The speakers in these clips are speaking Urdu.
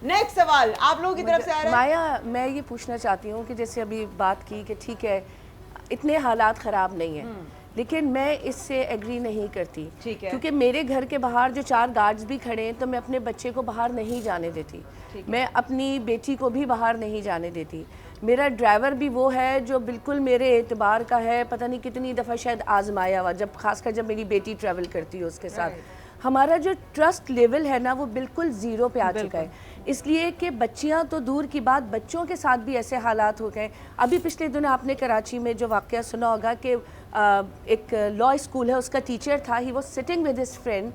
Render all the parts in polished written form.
نیکسٹ سوال آپ لوگوں کی طرف سے آ رہا ہے. مایا میں یہ پوچھنا چاہتی ہوں کہ جیسے ابھی بات کی کہ ٹھیک ہے اتنے حالات خراب نہیں ہیں, لیکن میں اس سے ایگری نہیں کرتی, کیونکہ میرے گھر کے باہر جو 4 گارڈز بھی کھڑے ہیں تو میں اپنے بچے کو باہر نہیں جانے دیتی, میں اپنی بیٹی کو بھی باہر نہیں جانے دیتی. میرا ڈرائیور بھی وہ ہے جو بالکل میرے اعتبار کا ہے, پتہ نہیں کتنی دفعہ شاید آزمایا ہوا, جب خاص کر جب میری بیٹی ٹریول کرتی ہے اس کے ساتھ. ہمارا جو ٹرسٹ لیول ہے نا وہ بالکل زیرو پہ آ چکا ہے, اس لیے کہ بچیاں تو دور کی بات, بچوں کے ساتھ بھی ایسے حالات ہو گئے. ابھی پچھلے دن آپ نے کراچی میں جو واقعہ سنا ہوگا کہ ایک لا اسکول ہے, اس کا ٹیچر تھا, he was sitting with his friend.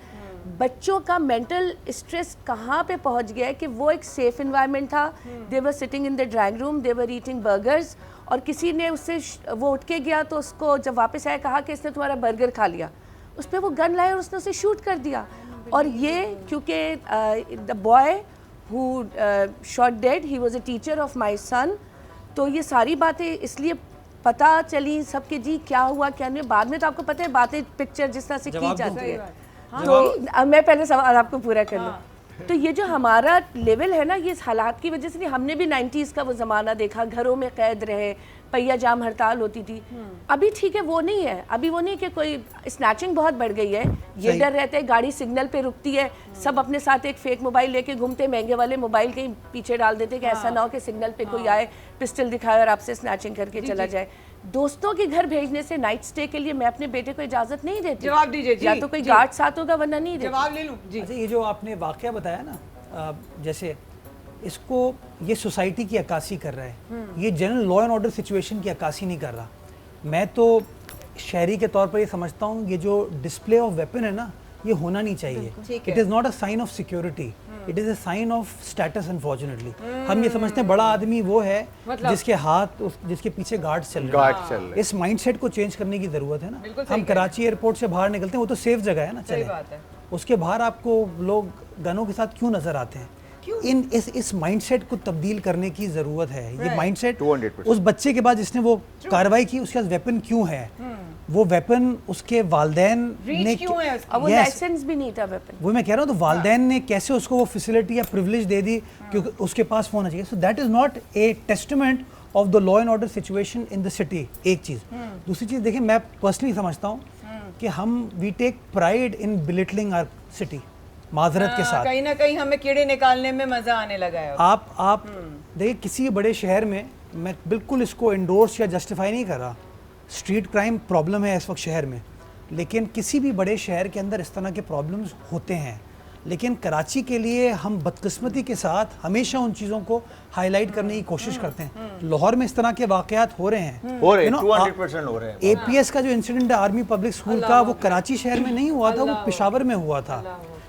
بچوں کا مینٹل اسٹریس کہاں پہ پہنچ گیا ہے کہ وہ ایک سیف انوائرمنٹ تھا, they were sitting in the drawing room, they were eating burgers, اور کسی نے اس سے وہ اٹھ کے گیا تو اس کو جب واپس آیا کہا کہ اس نے تمہارا برگر کھا لیا, اس پہ وہ گن لائے اور اس نے اسے شوٹ کر دیا. اور یہ کیونکہ the boy who shot dead, he was a teacher of my son. تو یہ ساری باتیں اس لیے پتہ چلی سب کے جی کیا ہوا کیا نہیں, بعد میں تو آپ کو پتہ ہے باتیں پکچر جس طرح سے کی جاتی ہے. تو میں پہلے سوال آپ کو پورا کر لوں. تو یہ جو ہمارا لیول ہے نا, یہ اس حالات کی وجہ سے نہیں, ہم نے بھی 90s کا وہ زمانہ دیکھا, گھروں میں قید رہے, پہیا جام ہڑتال ہوتی تھی. ابھی ٹھیک ہے وہ نہیں ہے, ابھی وہ نہیں کہ کوئی اسنیچنگ بہت بڑھ گئی ہے, یہ ڈر رہتا ہے گاڑی سگنل پہ رکتی ہے, سب اپنے ساتھ ایک فیک موبائل لے کے گھومتے, مہنگے والے موبائل کہیں پیچھے ڈال دیتے کہ ایسا نہ ہو کہ سگنل پہ کوئی آئے پسٹل دکھائے اور آپ سے اسنیچنگ کر کے چلا جائے. دوستوں کے گھر بھیجنے سے نائٹ سٹے کے لیے میں اپنے بیٹے کو اجازت نہیں دیتی. جواب دیجیے جی, یا تو کوئی گارڈ ساتھ ہوگا ورنہ نہیں دیتی. جواب لے لوں جی. اچھا یہ جو آپ نے واقعہ بتایا نا, جیسے اس کو یہ سوسائٹی کی عکاسی کر رہا ہے, یہ general law and order situation کی عکاسی نہیں کر رہا. میں تو شہری کے طور پر یہ سمجھتا ہوں یہ جو ڈسپلے آف ویپن ہے نا یہ ہونا نہیں چاہیے. It is not a sign of security, it is a sign of status. Unfortunately ہم یہ سمجھتے ہیں بڑا آدمی وہ ہے جس کے ہاتھ جس کے پیچھے گارڈ چل رہے ہیں. اس مائنڈ سیٹ کو چینج کرنے کی ضرورت ہے نا. ہم کراچی ایئرپورٹ سے باہر نکلتے ہیں, وہ تو سیف جگہ ہے نا, چلے اس کے باہر آپ کو لوگ گنوں کے ساتھ کیوں نظر آتے ہیں؟ اس مائنڈ سیٹ کو تبدیل کرنے کی ضرورت ہے. یہ مائنڈ سیٹ اس بچے کے بعد جس نے وہ کارروائی کی اس کے پاس ویپن کیوں ہے, وہ ویپن اس کے والدین نے, وہ لائسنس بھی نہیں تھا ویپن, وہ میں کہہ رہا ہوں, تو والدین نے کیسے اس کو وہ فیسلٹی یا پریویلیج دے دی کیونکہ اس کے پاس ہونا چاہیے. So that is not a testament of the law and order situation in the city. ایک چیز. دوسری چیز دیکھیں, میں پرسنلی سمجھتا ہوں کہ ہم we take pride in building our city, معذرت کے ساتھ کہیں نہ کہیں ہمیں کیڑے نکالنے میں مزہ آنے لگا ہے. آپ دیکھیں کسی بڑے شہر میں, میں بالکل اس کو انڈورس یا جسٹیفائی نہیں کر رہا, اسٹریٹ کرائم پرابلم ہے اس وقت شہر میں, لیکن کسی بھی بڑے شہر کے اندر اس طرح کے پرابلمز ہوتے ہیں. لیکن کراچی کے لیے ہم بدقسمتی کے ساتھ ہمیشہ ان چیزوں کو ہائی لائٹ کرنے کی کوشش کرتے ہیں. لاہور میں اس طرح کے واقعات ہو رہے ہیں, 200% ہو رہے ہیں. اے پی ایس کا جو انسیڈنٹ ہے آرمی پبلک اسکول کا, وہ کراچی شہر میں نہیں ہوا تھا, وہ پشاور میں ہوا تھا.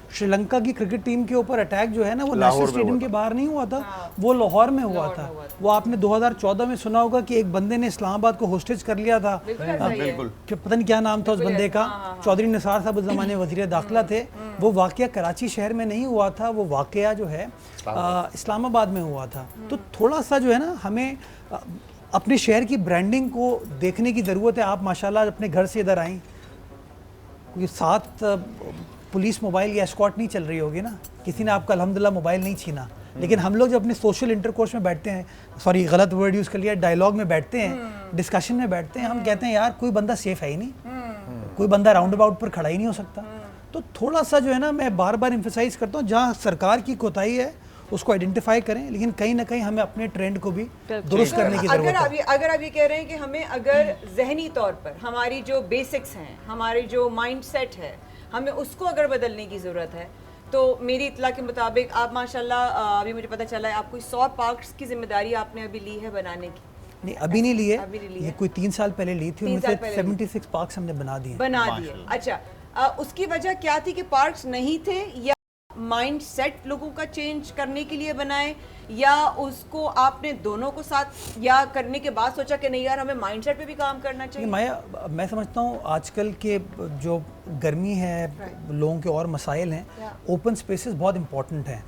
شری لنکا کی کرکٹ ٹیم کے اوپر اٹیک جو ہے نا وہ نیشنل اسٹیڈیم کے باہر نہیں ہوا تھا, وہ لاہور میں ہوا تھا. وہ آپ نے 2014 میں سنا ہوگا کہ ایک بندے نے اسلام آباد کو ہوسٹیج کر لیا تھا, پتہ نہیں کیا نام تھا اس بندے کا, چودھری نثار صاحب اس زمانے وزیر داخلہ تھے. وہ واقعہ کراچی شہر میں نہیں ہوا تھا, وہ واقعہ جو ہے اسلام آباد میں ہوا تھا. تو تھوڑا سا جو ہے نا ہمیں اپنے شہر کی برانڈنگ کو دیکھنے کی ضرورت ہے. آپ ماشاءاللہ اپنے گھر سے ادھر آئیں, کوئی ساتھ پولیس موبائل یا اسکواٹ نہیں چل رہی ہوگی نا, کسی نے آپ کا الحمدللہ موبائل نہیں چھینا. لیکن ہم لوگ جب اپنے سوشل انٹرکورس میں بیٹھتے ہیں, سوری غلط ورڈ یوز کر لیا, ڈائلاگ میں بیٹھتے ہیں, ڈسکشن میں بیٹھتے ہیں, ہم کہتے ہیں یار کوئی بندہ سیف ہے ہی نہیں, کوئی بندہ راؤنڈ اباؤٹ پر کھڑا ہی نہیں ہو سکتا. تو تھوڑا سا جو ہے نا میں بار بار ایمفیسائز کرتا ہوں, جہاں سرکار کی کوتاہی ہے اس کو آئیڈینٹیفائی کریں, لیکن کہیں نہ کہیں ہمیں اپنے ٹرینڈ کو بھی درست کرنے کی ضرورت ہے. اگر آپ یہ کہہ رہے ہیں کہ ہمیں اگر ذہنی طور پر ہماری جو بیسکس ہیں, ہماری جو مائنڈ سیٹ ہے, ہمیں اس کو اگر بدلنے کی ضرورت ہے, تو میری اطلاع کے مطابق آپ ماشاءاللہ ابھی مجھے پتہ چلا ہے آپ کوئی 100 پارکس کی ذمہ داری آپ نے ابھی لی ہے بنانے کی. نہیں ابھی نہیں لی ہے, یہ کوئی 3 سال پہلے لی تھی, ان میں سے 76 پارکس ہم نے بنا دیے. اچھا, اس کی وجہ کیا تھی کہ پارکس نہیں تھے, یا مائنڈ سیٹ لوگوں کا چینج کرنے کے لیے بنائے, یا اس کو آپ نے دونوں کو ساتھ یا کرنے کے بعد سوچا کہ نہیں یار ہمیں مائنڈ سیٹ پہ بھی کام کرنا چاہیے؟ میں سمجھتا ہوں آج کل کے جو گرمی ہے, لوگوں کے اور مسائل ہیں, اوپن سپیسز بہت امپورٹنٹ ہیں,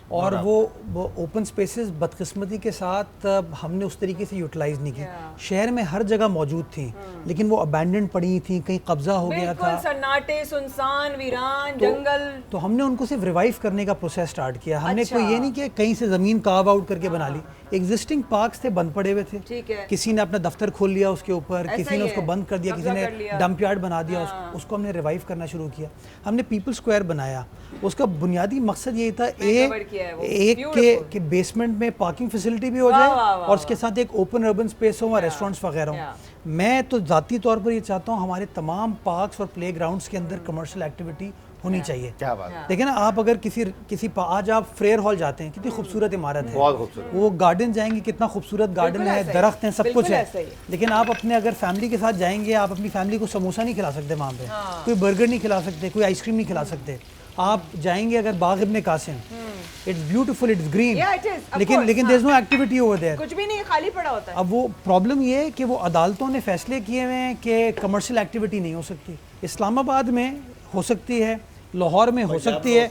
اور وہ وہ اوپن سپیسز بدقسمتی کے ساتھ ہم نے اس طریقے سے یوٹیلائز نہیں کی. شہر میں ہر جگہ موجود تھیں لیکن وہ ابینڈنڈ پڑی تھیں, کہیں قبضہ ہو گیا تھا, بالکل سناٹے, سنسان, ویران, جنگل. تو ہم نے ان کو صرف ریوائیو کرنے کا پروسیس سٹارٹ کیا. ہم نے کوئی یہ نہیں کہ کہیں سے زمین کارو آؤٹ کر کے بنا لی. ایگزسٹنگ پارکس تھے, بند پڑے ہوئے تھے, کسی نے اپنا دفتر کھول لیا اس کے اوپر, کسی نے اس کو بند کر دیا, کسی نے ڈمپ یارڈ بنا دیا, اس کو ہم نے ریوائیو کرنا شروع کیا. ہم نے پیپل اسکوائر بنایا. اس کا بنیادی مقصد یہی تھا ایک کہ بیسمنٹ میں پارکنگ فیسلٹی بھی ہو جائے اور اس کے ساتھ ایک اوپن اربن اسپیس ہو, ریسٹورینٹس وغیرہ ہوں. میں تو ذاتی طور پر یہ چاہتا ہوں ہمارے تمام پارکس اور پلے گراؤنڈس کے اندر کمرشل ایکٹیویٹی ہونی چاہیے. دیکھیں نا, آپ اگر کسی آج آپ فریئر ہال جاتے ہیں, کتنی خوبصورت عمارت ہے, وہ گارڈن جائیں گے, کتنا خوبصورت گارڈن ہے, درخت ہیں, سب کچھ ہے, لیکن آپ اپنے اگر فیملی کے ساتھ جائیں گے, آپ اپنی فیملی کو سموسہ نہیں کھلا سکتے وہاں پہ, کوئی برگر نہیں کھلا سکتے, کوئی آئس کریم نہیں کھلا سکتے. آپ جائیں گے اگر Bagh Ibn Qasim, it's beautiful, it's green, لیکن there is no activity over there. کچھ بھی نہیں, خالی پڑا ہوتا ہے. اب وہ پرابلم یہ ہے کہ وہ عدالتوں نے فیصلے کیے ہوئے ہیں کہ کمرشل ایکٹیویٹی نہیں ہو سکتی. اسلام آباد میں ہو سکتی ہے, لاہور میں ہو سکتی ہے,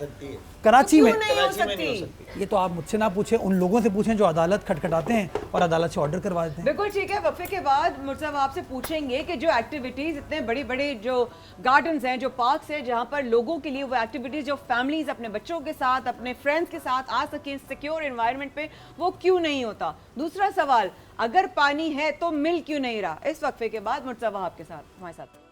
کراچی میں نہیں ہو سکتی. یہ تو آپ مجھ سے نہ پوچھیں, ان لوگوں سے پوچھیں جو عدالت کھٹکھٹاتے ہیں اور عدالت سے آرڈر کروا دیتے ہیں. بالکل ٹھیک ہے. وقفے کے بعد مرزا آپ سے پوچھیں گے کہ جو ایکٹیویٹیز اتنے بڑی بڑی جو گارڈنز ہیں, جو پارکس ہیں, جہاں پر لوگوں کے لیے وہ ایکٹیویٹیز جو فیملیز اپنے بچوں کے ساتھ, اپنے فرینڈس کے ساتھ آ سکیں سیکیور انوائرمنٹ پہ, وہ کیوں نہیں ہوتا. دوسرا سوال, اگر پانی ہے تو مل کیوں نہیں رہا. اس وقفے کے بعد مرزا آپ کے ساتھ ہمارے ساتھ